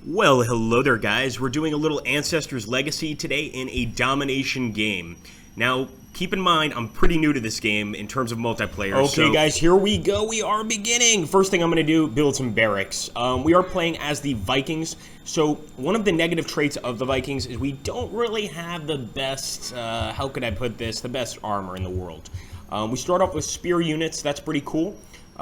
Well, hello there, guys. We're doing a little Ancestors Legacy today in a domination game. Now, keep in mind, I'm pretty new to this game in terms of multiplayer. Okay, guys, here we go. We are beginning. First thing I'm going to do, build some barracks. We are playing as the Vikings. So, one of the negative traits of the Vikings is we don't really have the best, how could I put this, the best armor in the world. We start off with spear units. That's pretty cool.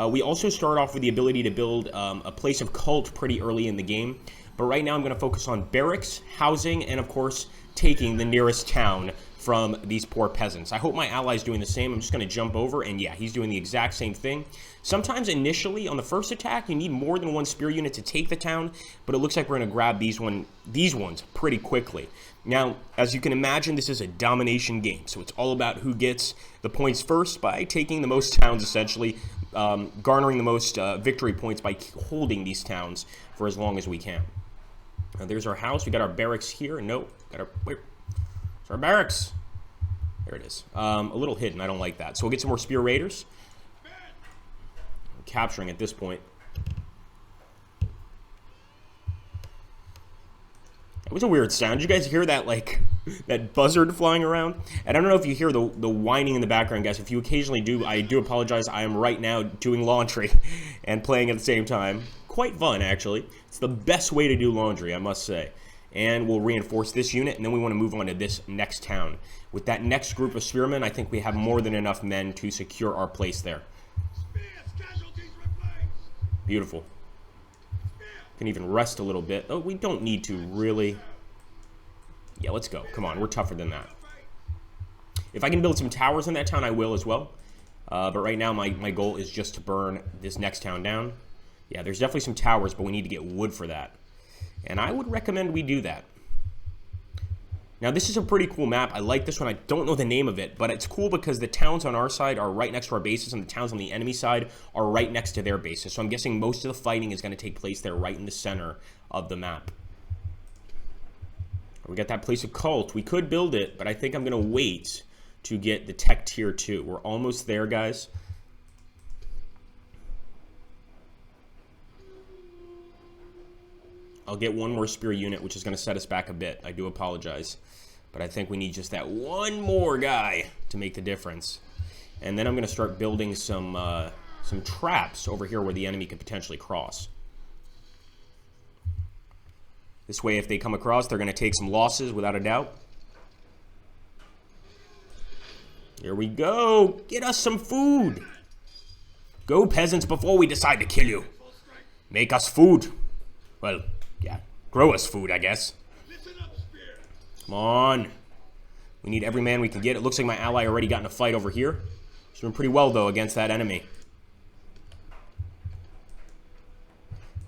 We also start off with the ability to build a place of cult pretty early in the game. But right now I'm going to focus on barracks, housing, and of course, taking the nearest town from these poor peasants. I hope my ally's doing the same. I'm just going to jump over, and yeah, he's doing the exact same thing. Sometimes initially, on the first attack, you need more than one spear unit to take the town, but it looks like we're going to grab these ones pretty quickly. Now, as you can imagine, this is a domination game, so it's all about who gets the points first by taking the most towns, essentially, garnering the most victory points by holding these towns for as long as we can. There's our house. We got our barracks here. Nope. Where's our barracks? There it is. A little hidden. I don't like that. So we'll get some more spear raiders. I'm capturing at this point. It was a weird sound. Did you guys hear that, like, that buzzard flying around? And I don't know if you hear the whining in the background, guys. If you occasionally do, I do apologize. I am right now doing laundry and playing at the same time. Quite fun, actually. It's the best way to do laundry, I must say. And we'll reinforce this unit, and then we want to move on to this next town. With that next group of spearmen, I think we have more than enough men to secure our place there. Beautiful. Can even rest a little bit. Oh, we don't need to really. Yeah, let's go. Come on, we're tougher than that. If I can build some towers in that town, I will as well. But right now, my goal is just to burn this next town down. Yeah, there's definitely some towers, but we need to get wood for that. And I would recommend we do that. Now, this is a pretty cool map. I like this one. I don't know the name of it, but it's cool because the towns on our side are right next to our bases, and the towns on the enemy side are right next to their bases. So I'm guessing most of the fighting is going to take place there, right in the center of the map. We got that place of cult. We could build it, but I think I'm going to wait to get the tech tier 2. We're almost there, guys. I'll get one more spear unit, which is going to set us back a bit. I do apologize. But I think we need just that one more guy to make the difference. And then I'm going to start building some traps over here where the enemy could potentially cross. This way, if they come across, they're going to take some losses without a doubt. Here we go. Get us some food. Go, peasants, before we decide to kill you. Make us food. Well, yeah, grow us food, I guess. Come on. We need every man we can get. It looks like my ally already got in a fight over here. He's doing pretty well, though, against that enemy.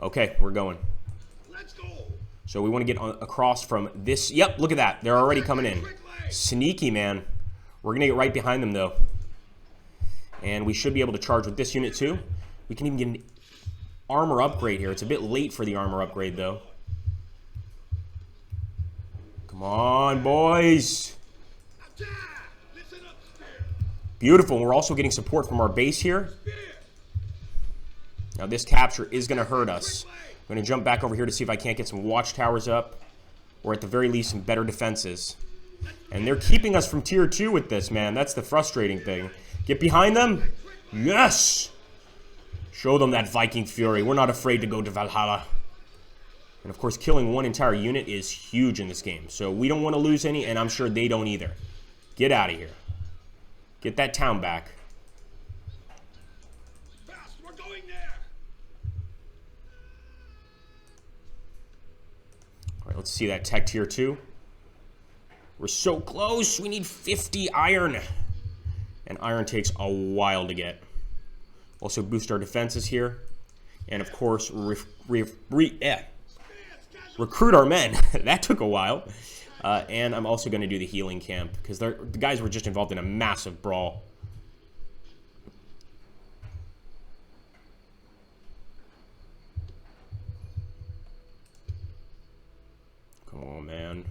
Okay, we're going. Let's go. So we want to get across from this. Yep, look at that. They're already coming in. Sneaky, man. We're going to get right behind them, though. And we should be able to charge with this unit, too. We can even get an armor upgrade here. It's a bit late for the armor upgrade, though. Come on, boys. Beautiful. We're also getting support from our base here. Now, this capture is going to hurt us. I'm going to jump back over here to see if I can't get some watchtowers up, or at the very least, some better defenses. And they're keeping us from tier 2 with this, man. That's the frustrating thing. Get behind them. Yes! Show them that Viking fury. We're not afraid to go to Valhalla. And of course, killing one entire unit is huge in this game. So we don't want to lose any, and I'm sure they don't either. Get out of here. Get that town back. Fast, we're going there. All right, let's see that tech tier 2. We're so close. We need 50 iron. And iron takes a while to get. Also boost our defenses here. And of course, recruit our men. That took a while. And I'm also going to do the healing camp, because the guys were just involved in a massive brawl. Come on, man.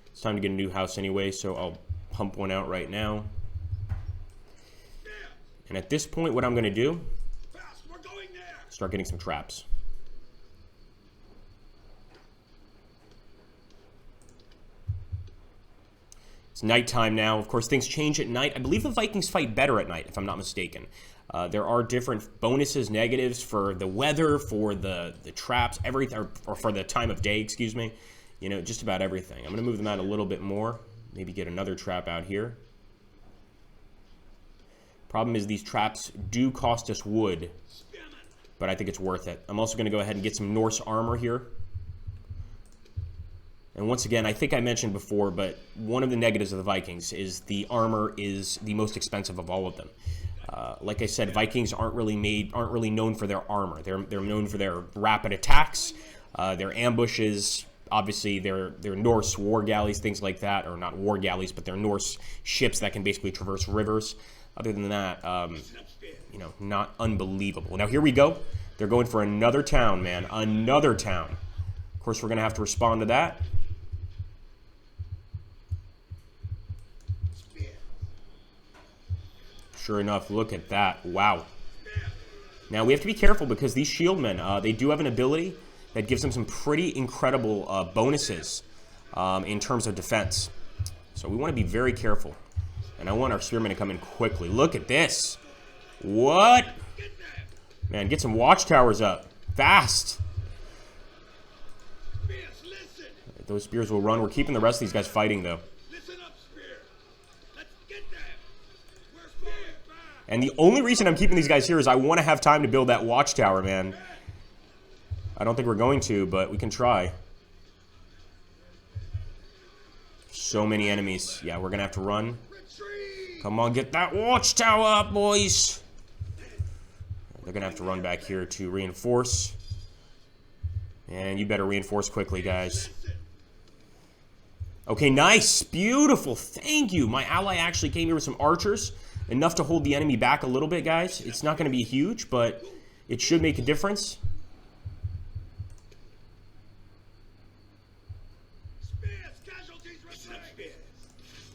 It's time to get a new house anyway, so I'll pump one out right now. And at this point, what I'm going to do, start getting some traps. It's nighttime now. Of course, things change at night. I believe the Vikings fight better at night, if I'm not mistaken. There are different bonuses, negatives for the weather, for the traps, everything, or for the time of day, excuse me. You know, just about everything. I'm going to move them out a little bit more. Maybe get another trap out here. Problem is these traps do cost us wood, but I think it's worth it. I'm also going to go ahead and get some Norse armor here. And once again, I think I mentioned before, but one of the negatives of the Vikings is the armor is the most expensive of all of them. Like I said, Vikings aren't really known for their armor. They're known for their rapid attacks, their ambushes. Obviously, their Norse war galleys, things like that, or not war galleys, but they're Norse ships that can basically traverse rivers. Other than that, you know, not unbelievable. Now here we go. They're going for another town, man, another town. Of course, we're gonna have to respond to that. Sure enough, look at that. Wow. Now, we have to be careful because these shield men, they do have an ability that gives them some pretty incredible bonuses in terms of defense. So we want to be very careful. And I want our spearmen to come in quickly. Look at this. What? Man, get some watchtowers up. Fast. Those spears will run. We're keeping the rest of these guys fighting, though. And the only reason I'm keeping these guys here is I want to have time to build that watchtower, man. I don't think we're going to, but we can try. So many enemies. Yeah, we're going to have to run. Come on, get that watchtower up, boys. They're going to have to run back here to reinforce. And you better reinforce quickly, guys. Okay, nice. Beautiful. Thank you. My ally actually came here with some archers. Enough to hold the enemy back a little bit, guys. It's not going to be huge, but it should make a difference.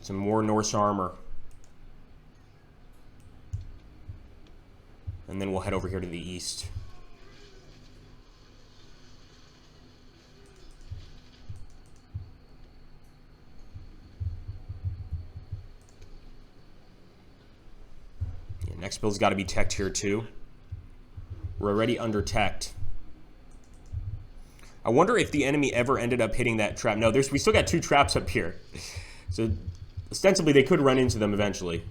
Some more Norse armor. And then we'll head over here to the east. Next build's got to be teched here too. We're already under teched. I wonder if the enemy ever ended up hitting that trap. No, we still got 2 traps up here. So ostensibly they could run into them eventually.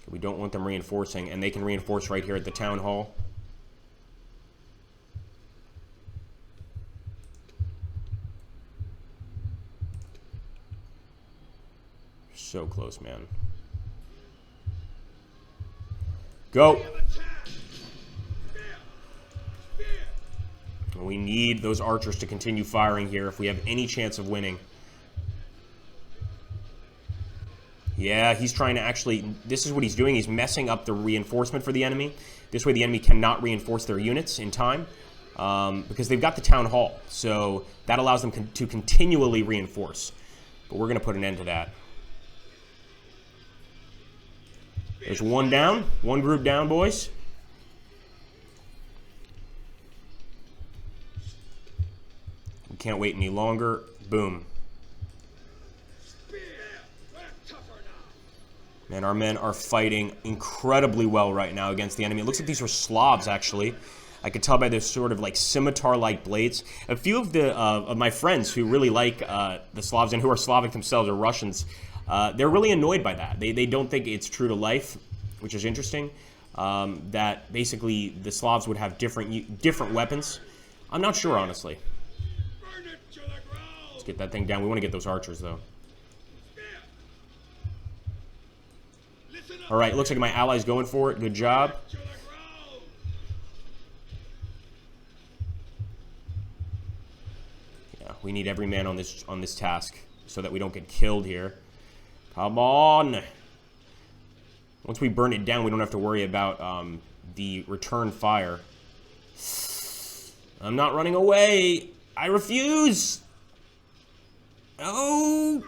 We don't want them reinforcing, and they can reinforce right here at the town hall. So close, man. Go. We need those archers to continue firing here if we have any chance of winning. Yeah, he's trying to actually... This is what he's doing. He's messing up the reinforcement for the enemy. This way the enemy cannot reinforce their units in time because they've got the town hall. So that allows them to continually reinforce. But we're going to put an end to that. There's one down. One group down, boys. We can't wait any longer. Boom. Man, our men are fighting incredibly well right now against the enemy. It looks like these are Slavs, actually. I could tell by their sort of like scimitar-like blades. A few of my friends who really like the Slavs and who are Slavic themselves, or Russians, they're really annoyed by that. They don't think it's true to life, which is interesting. That basically the Slavs would have different weapons. I'm not sure, honestly. Let's get that thing down. We want to get those archers, though. All right, looks like my ally's going for it. Good job. Yeah, we need every man on this task so that we don't get killed here. Come on. Once we burn it down, we don't have to worry about the return fire. I'm not running away. I refuse. Oh,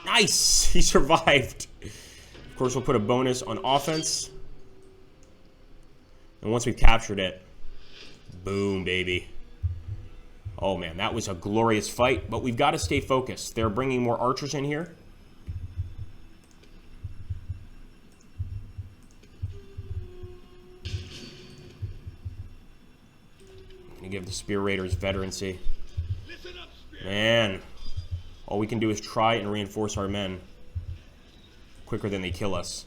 nice. He survived. Of course, we'll put a bonus on offense. And once we've captured it, boom, baby. Oh, man, that was a glorious fight, but we've got to stay focused. They're bringing more archers in here. I'm going to give the Spear Raiders veterancy. Man, all we can do is try and reinforce our men quicker than they kill us.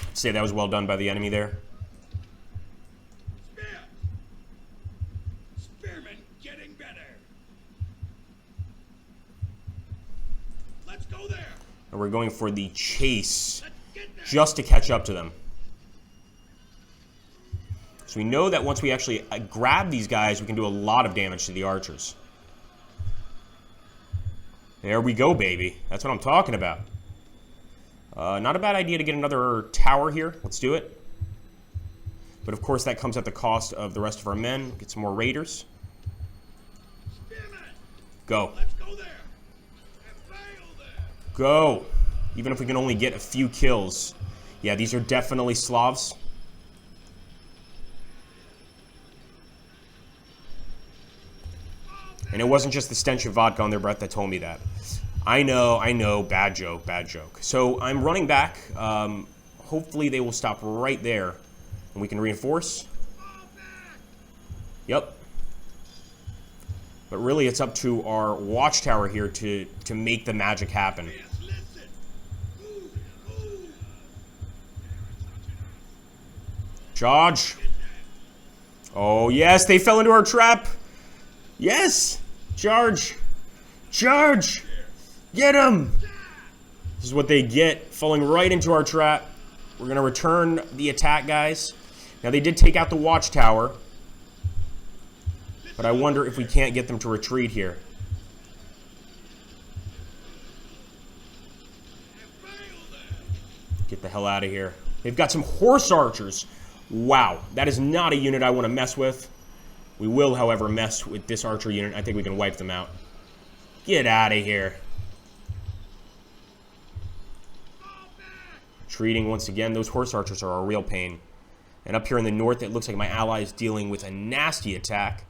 I'd say that was well done by the enemy there. Spearmen getting better. Let's go there. And we're going for the chase just to catch up to them. So we know that once we actually grab these guys, we can do a lot of damage to the archers. There we go, baby. That's what I'm talking about. Not a bad idea to get another tower here. Let's do it. But of course, that comes at the cost of the rest of our men. Get some more raiders. Go. Let's go there. And fail there. Go. Even if we can only get a few kills. Yeah, these are definitely Slavs. And it wasn't just the stench of vodka on their breath that told me that. I know, bad joke, bad joke. So I'm running back. Hopefully they will stop right there. And we can reinforce. Yep. But really it's up to our watchtower here to make the magic happen. Charge. Oh yes, they fell into our trap. Yes. Charge. Charge. Get him. This is what they get, falling right into our trap. We're going to return the attack, guys. Now, they did take out the watchtower. But I wonder if we can't get them to retreat here. Get the hell out of here. They've got some horse archers. Wow. That is not a unit I want to mess with. We will, however, mess with this archer unit. I think we can wipe them out. Get out of here. Retreating once again. Those horse archers are a real pain. And up here in the north, it looks like my ally is dealing with a nasty attack.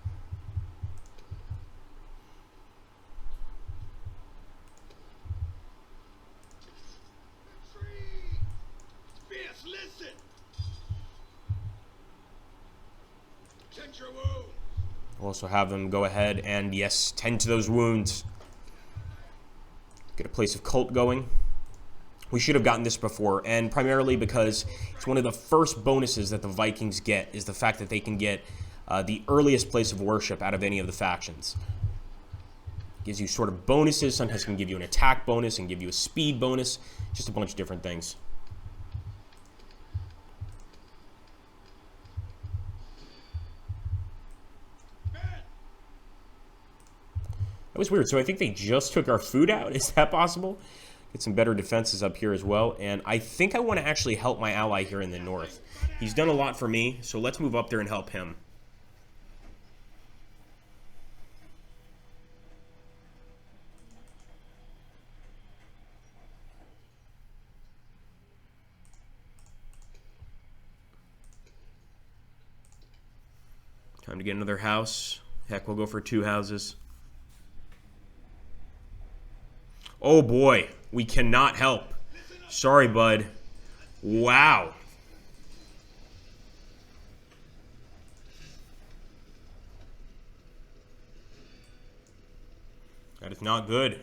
We'll also have them go ahead and, yes, tend to those wounds. Get a place of cult going. We should have gotten this before, and primarily because it's one of the first bonuses that the Vikings get is the fact that they can get the earliest place of worship out of any of the factions. Gives you sort of bonuses. Sometimes can give you an attack bonus and give you a speed bonus. Just a bunch of different things. That was weird. So I think they just took our food out. Is that possible? Get some better defenses up here as well. And I think I want to actually help my ally here in the north. He's done a lot for me, so let's move up there and help him. Time to get another house. Heck, we'll go for 2 houses. Oh boy, we cannot help. Sorry, bud. Wow. That is not good.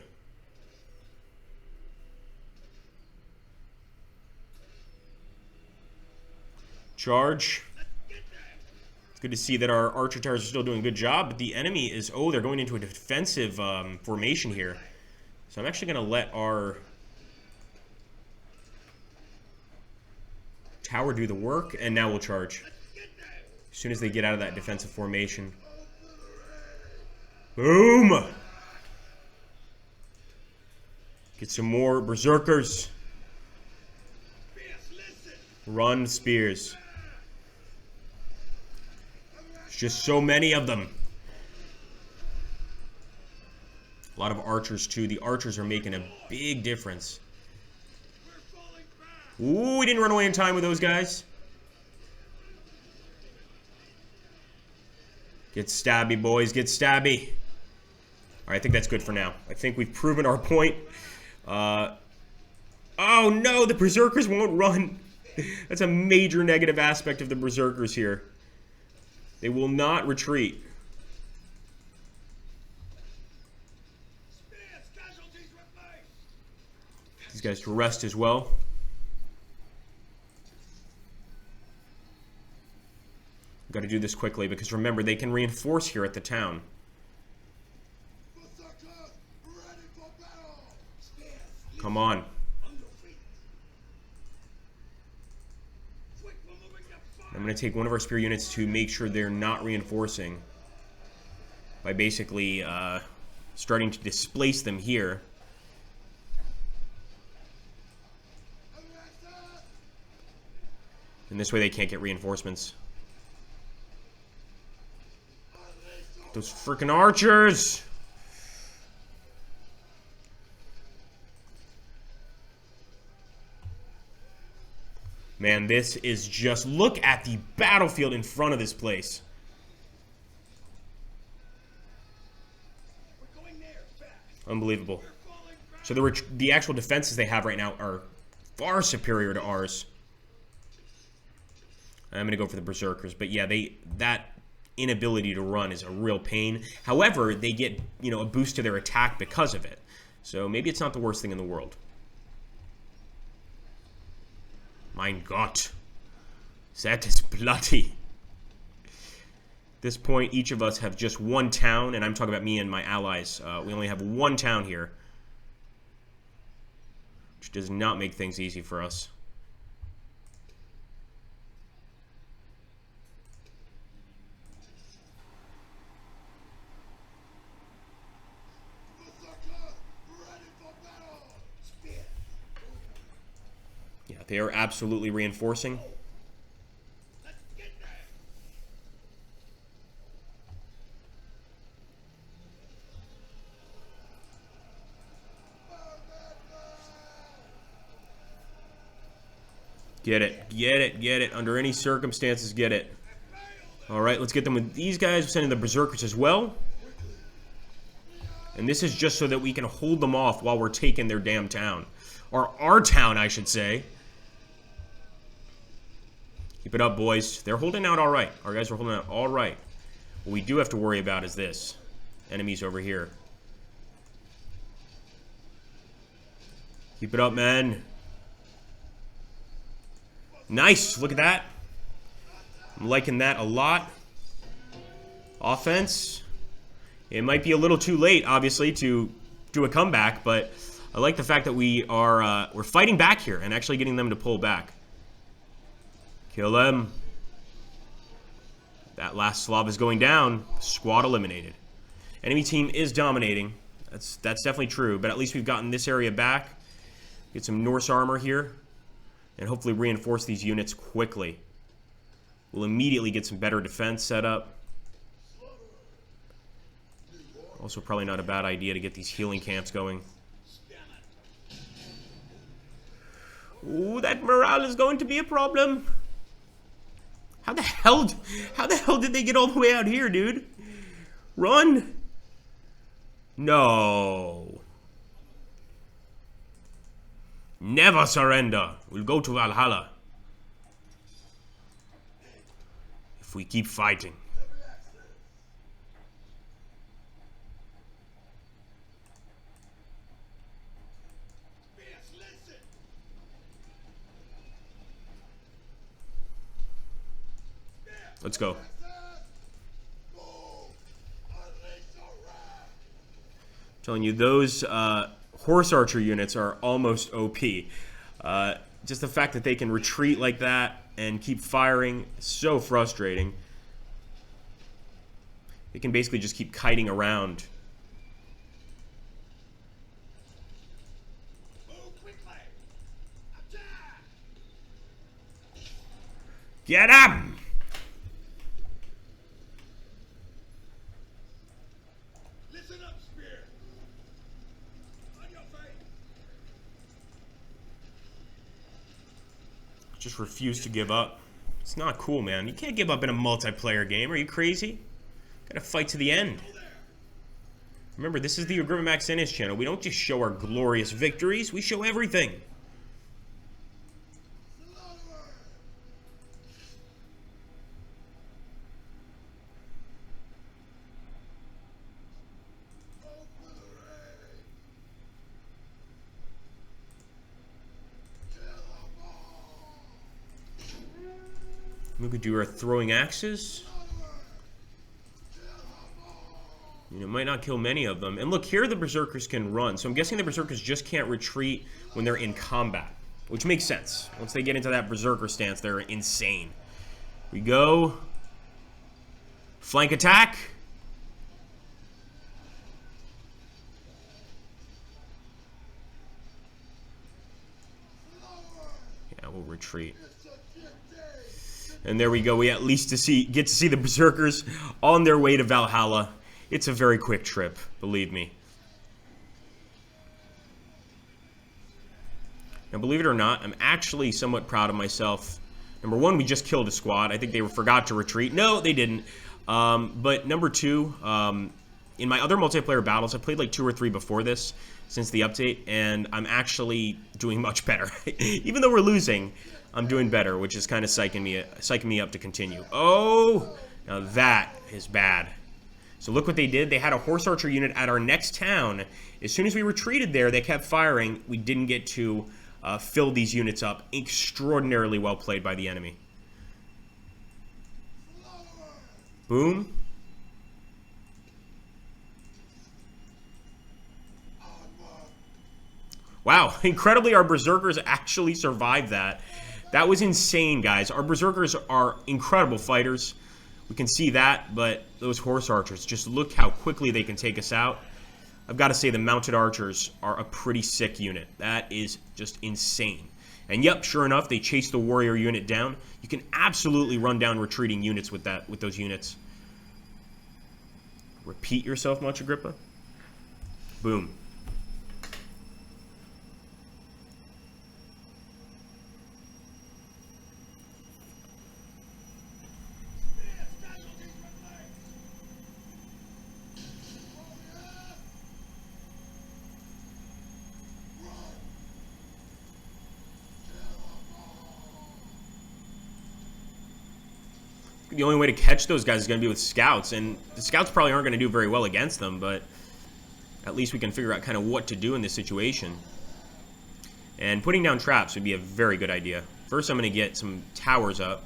Charge. It's good to see that our archer towers are still doing a good job, but the enemy is, oh, they're going into a defensive formation here. So I'm actually going to let our tower do the work, and now we'll charge. As soon as they get out of that defensive formation. Boom! Get some more berserkers. Run, spears. There's just so many of them. A lot of archers, too. The archers are making a big difference. Ooh, we didn't run away in time with those guys. Get stabby, boys. Get stabby. Alright, I think that's good for now. I think we've proven our point. Oh no, the Berserkers won't run. That's a major negative aspect of the Berserkers here. They will not retreat. These guys to rest as well. Got to do this quickly because remember, they can reinforce here at the town. Come on. I'm going to take one of our spear units to make sure they're not reinforcing by basically starting to displace them here. And this way they can't get reinforcements. Those freaking archers! Man, this is just... Look at the battlefield in front of this place. Unbelievable. So the actual defenses they have right now are far superior to ours. I'm going to go for the Berserkers. But yeah, that inability to run is a real pain. However, they get, you know, a boost to their attack because of it. So maybe it's not the worst thing in the world. Mein Gott. That is bloody. At this point, each of us have just one town, and I'm talking about me and my allies. We only have one town here, which does not make things easy for us. Yeah, they are absolutely reinforcing. Get it, get it, get it. Under any circumstances, get it. Alright, let's get them with these guys. We're sending the Berserkers as well. And this is just so that we can hold them off while we're taking their damn town. Or our town, I should say. Keep it up, boys. They're holding out alright. Our guys are holding out alright. What we do have to worry about is this. Enemies over here. Keep it up, man. Nice. Look at that. I'm liking that a lot. Offense. It might be a little too late, obviously, to do a comeback, but I like the fact that we're fighting back here and actually getting them to pull back. Kill them. That last Slav is going down. Squad eliminated. Enemy team is dominating. That's definitely true, but at least we've gotten this area back. Get some Norse armor here. And hopefully reinforce these units quickly. We'll immediately get some better defense set up. Also probably not a bad idea to get these healing camps going. Ooh, that morale is going to be a problem. How the hell did they get all the way out here, dude? Run! No. Never surrender. We'll go to Valhalla. If we keep fighting. Let's go. I'm telling you, those horse archer units are almost OP. Just the fact that they can retreat like that and keep firing is so frustrating. They can basically just keep kiting around. Get him! Just refuse to give up. It's not cool, man. You can't give up in a multiplayer game. Are you crazy? Gotta fight to the end. Remember, this is the Agrippa Max Ennis channel. We don't just show our glorious victories, we show everything. We could do our throwing axes. You know, might not kill many of them. And look, here the Berserkers can run. So I'm guessing the Berserkers just can't retreat when they're in combat. Which makes sense. Once they get into that Berserker stance, they're insane. We go. Flank attack. Yeah, we'll retreat. And there we go. We at least get to see the Berserkers on their way to Valhalla. It's a very quick trip, believe me. Now, believe it or not, I'm actually somewhat proud of myself. Number one, we just killed a squad. I think they forgot to retreat. No, they didn't. But number two, in my other multiplayer battles, I played like 2 or 3 before this, since the update, and I'm actually doing much better. Even though we're losing, I'm doing better, which is kind of psyching me up to continue. Oh, now that is bad. So look what they did. They had a horse archer unit at our next town. As soon as we retreated there, they kept firing. We didn't get to fill these units up. Extraordinarily well played by the enemy. Boom. Wow, incredibly, our Berserkers actually survived that. That was insane, guys. Our Berserkers are incredible fighters. We can see that, but those horse archers, just look how quickly they can take us out. I've got to say the mounted archers are a pretty sick unit. That is just insane. And yep, sure enough, they chased the warrior unit down. You can absolutely run down retreating units with those units. Repeat yourself much, Agrippa? Boom. The only way to catch those guys is going to be with scouts, and the scouts probably aren't going to do very well against them, but at least we can figure out kind of what to do in this situation. And putting down traps would be a very good idea. First, I'm going to get some towers up.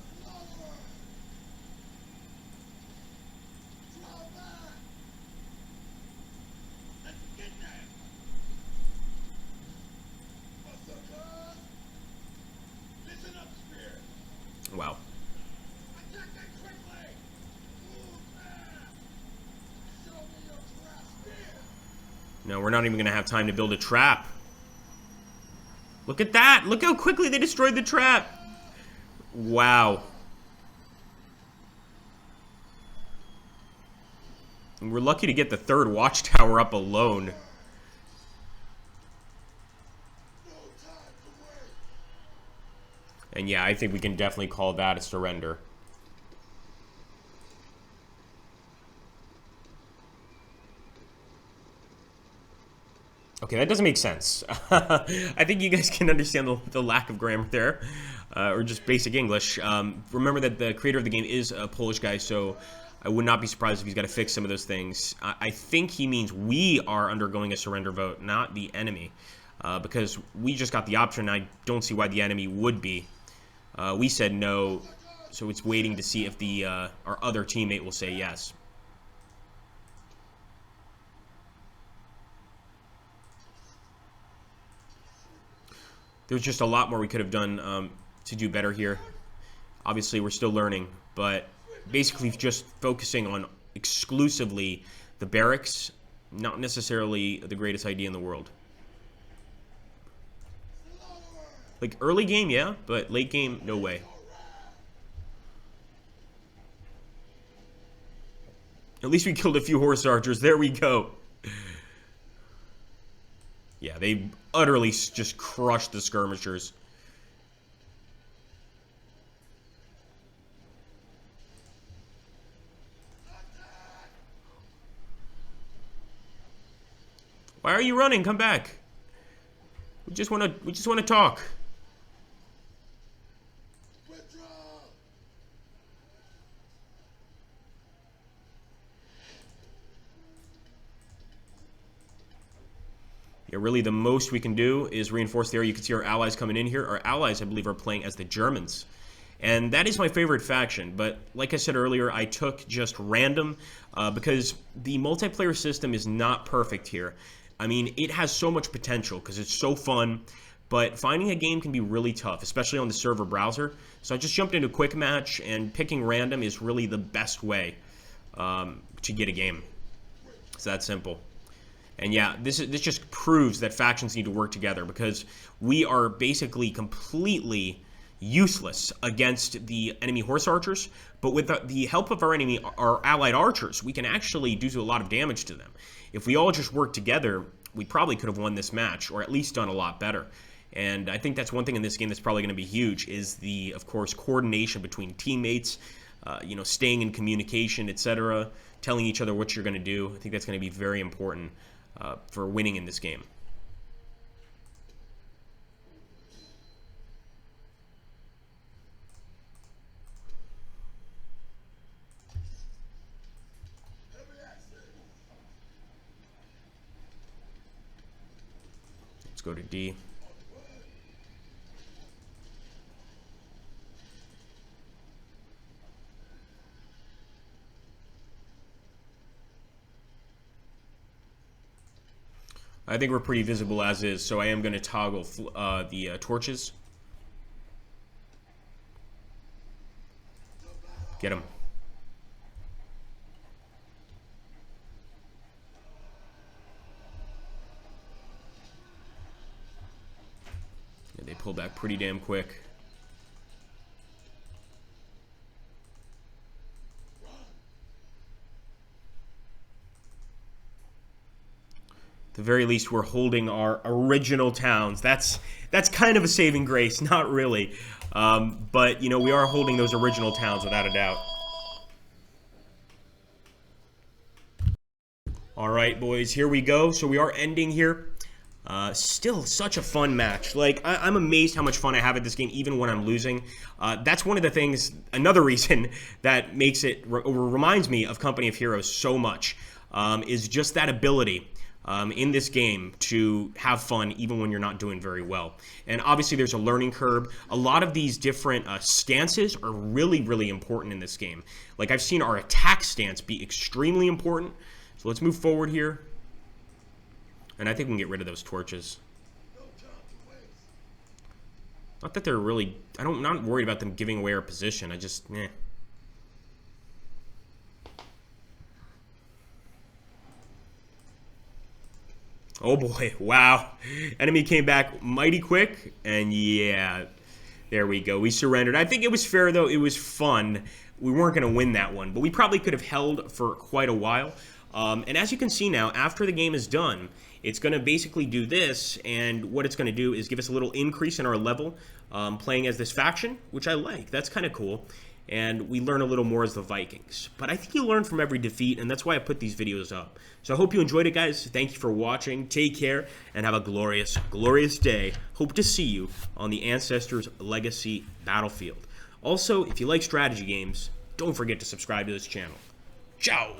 Wow. No, we're not even going to have time to build a trap. Look at that! Look how quickly they destroyed the trap! Wow. And we're lucky to get the 3rd watchtower up alone. And yeah, I think we can definitely call that a surrender. Okay, that doesn't make sense. I think you guys can understand the lack of grammar there, or just basic English. Remember that the creator of the game is a Polish guy, so I would not be surprised if he's got to fix some of those things. I think he means we are undergoing a surrender vote, not the enemy, because we just got the option. I don't see why the enemy would be. We said no, so it's waiting to see if our other teammate will say yes. There's just a lot more we could have done to do better here. Obviously, we're still learning, but basically just focusing on exclusively the barracks, not necessarily the greatest idea in the world. Like, early game, yeah, but late game, no way. At least we killed a few horse archers. There we go. Yeah, they utterly just crushed the skirmishers. Why are you running? Come back. We just want to talk. Yeah, really the most we can do is reinforce the area. You can see our allies coming in here. Our allies, I believe, are playing as the Germans. And that is my favorite faction. But like I said earlier, I took just random because the multiplayer system is not perfect here. I mean, it has so much potential because it's so fun. But finding a game can be really tough, especially on the server browser. So I just jumped into a quick match, and picking random is really the best way to get a game. It's that simple. And yeah, this just proves that factions need to work together because we are basically completely useless against the enemy horse archers. But with the help of our allied archers, we can actually do a lot of damage to them. If we all just work together, we probably could have won this match, or at least done a lot better. And I think that's one thing in this game that's probably going to be huge is of course, coordination between teammates, you know, staying in communication, etc., telling each other what you're going to do. I think that's going to be very important for winning in this game. Let's go to D. I think we're pretty visible as is, so I am going to toggle the torches. Get him. Yeah, they pull back pretty damn quick. At the very least, we're holding our original towns. That's kind of a saving grace, not really. But, you know, we are holding those original towns without a doubt. All right, boys, here we go. So we are ending here. Still such a fun match. Like, I'm amazed how much fun I have at this game, even when I'm losing. That's one of the things, another reason that makes it, reminds me of Company of Heroes so much, is just that ability in this game to have fun even when you're not doing very well. And obviously there's a learning curve. A lot of these different stances are really, really important in this game. Like, I've seen our attack stance be extremely important. So let's move forward here. And I think we can get rid of those torches. Not that they're really... I'm not worried about them giving away our position. I just... eh. Oh boy, wow. Enemy came back mighty quick, and yeah, there we go. We surrendered. I think it was fair, though. It was fun. We weren't going to win that one, but we probably could have held for quite a while. And as you can see now, after the game is done, it's going to basically do this, and what it's going to do is give us a little increase in our level, playing as this faction, which I like. That's kind of cool. And we learn a little more as the Vikings. But I think you learn from every defeat, and that's why I put these videos up. So I hope you enjoyed it, guys. Thank you for watching. Take care, and have a glorious, glorious day. Hope to see you on the Ancestors Legacy Battlefield. Also, if you like strategy games, don't forget to subscribe to this channel. Ciao!